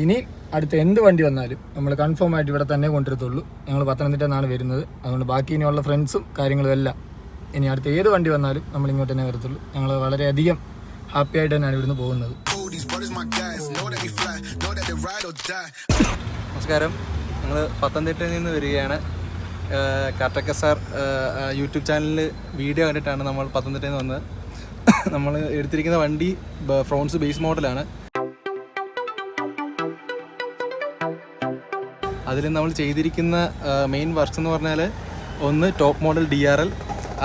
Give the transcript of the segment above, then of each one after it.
ഇനി അടുത്ത എന്ത് വണ്ടി വന്നാലും നമ്മൾ കൺഫേം ആയിട്ട് ഇവിടെ തന്നെ കൊണ്ടുവരത്തുള്ളൂ. ഞങ്ങൾ പത്തനംതിട്ടയിൽ നിന്നാണ് വരുന്നത്. അതുകൊണ്ട് ബാക്കി ഇനിയുള്ള ഫ്രണ്ട്സും കാര്യങ്ങളും എല്ലാം ഇനി അടുത്ത ഏത് വണ്ടി വന്നാലും നമ്മൾ ഇങ്ങോട്ട് തന്നെ വരത്തുള്ളൂ. ഞങ്ങൾ വളരെയധികം ഹാപ്പി ആയിട്ട് തന്നെയാണ് ഇവിടുന്ന് പോകുന്നത്. നമസ്കാരം, ഞങ്ങൾ പത്തനംതിട്ടയിൽ നിന്ന് വരികയാണ്. കാർട്ടക്ക സാർ യൂട്യൂബ് ചാനലിൽ വീഡിയോ കണ്ടിട്ടാണ് നമ്മൾ പത്തനംതിട്ടയിൽ നിന്ന് വന്നത്. നമ്മൾ എടുത്തിരിക്കുന്ന വണ്ടി ഫ്രോൺസ് ബേസ് മോഡലാണ്. അതിൽ നമ്മൾ ചെയ്തിരിക്കുന്ന മെയിൻ വർക്ക്സ് എന്ന് പറഞ്ഞാൽ ഒന്ന് ടോപ്പ് മോഡൽ DRL,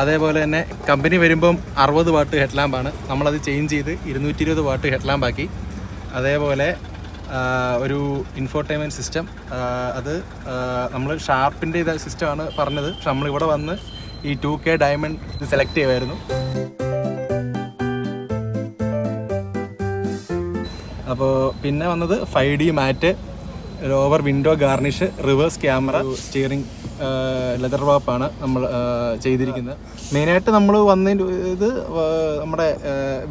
അതേപോലെ തന്നെ കമ്പനി വരുമ്പം 60 വാട്ട് ഹെഡ് ലാമ്പാണ്. നമ്മളത് ചേഞ്ച് ചെയ്ത് 220 വാട്ട് ഹെഡ് ലാമ്പാക്കി. അതേപോലെ ഒരു ഇൻഫോർടൈൻമെൻറ്റ് സിസ്റ്റം, അത് നമ്മൾ ഷാർപ്പിൻ്റെ ഇത് സിസ്റ്റമാണ് പറഞ്ഞത്. പക്ഷെ നമ്മളിവിടെ വന്ന് ഈ 2K ഡയമണ്ട് ഇത് സെലക്ട് ചെയ്യുമായിരുന്നു. അപ്പോൾ പിന്നെ വന്നത് 5D mat, lower window garnish, reverse camera, steering leather വാപ്പാണ് നമ്മൾ ചെയ്തിരിക്കുന്നത്. മെയിനായിട്ട് നമ്മൾ വന്നതിൻ്റെ ഇത് നമ്മുടെ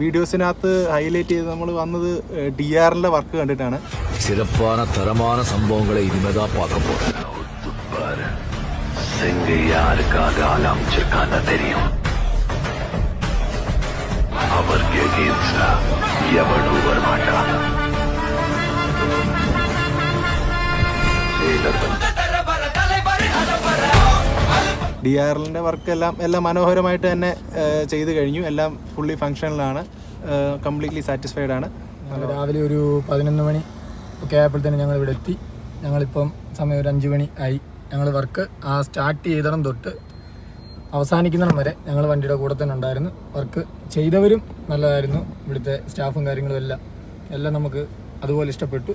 വീഡിയോസിനകത്ത് ഹൈലൈറ്റ് ചെയ്ത് നമ്മൾ വന്നത് DRLൻ്റെ വർക്ക് കണ്ടിട്ടാണ്. சிறப்பான தரமான சம்பவங்களை இனிமேதான் பார்க்க போறேன். செங்க யாருக்காக ஆரம்பிச்சிருக்கான்னு தெரியும். அவருக்கு எகெயின்ஸ்டா எவனும் வரமாட்டான். DRLൻ്റെ വർക്ക് എല്ലാം മനോഹരമായിട്ട് തന്നെ ചെയ്ത് കഴിഞ്ഞു. എല്ലാം ഫുള്ളി ഫങ്ഷണലാണ്. കംപ്ലീറ്റ്ലി സാറ്റിസ്ഫൈഡ് ആണ്. രാവിലെ ഒരു 11 മണി ഒക്കെ ആയപ്പോഴത്തേന് ഞങ്ങൾ ഇവിടെ എത്തി. ഞങ്ങളിപ്പം സമയം ഒരു 5 മണി ആയി. ഞങ്ങൾ വർക്ക് സ്റ്റാർട്ട് ചെയ്തിടം തൊട്ട് അവസാനിക്കുന്നിടം വരെ ഞങ്ങൾ വണ്ടിയുടെ കൂടെ തന്നെ ഉണ്ടായിരുന്നു. വർക്ക് ചെയ്തവരും നല്ലതായിരുന്നു. ഇവിടുത്തെ സ്റ്റാഫും കാര്യങ്ങളും എല്ലാം നമുക്ക് അതുപോലെ ഇഷ്ടപ്പെട്ടു.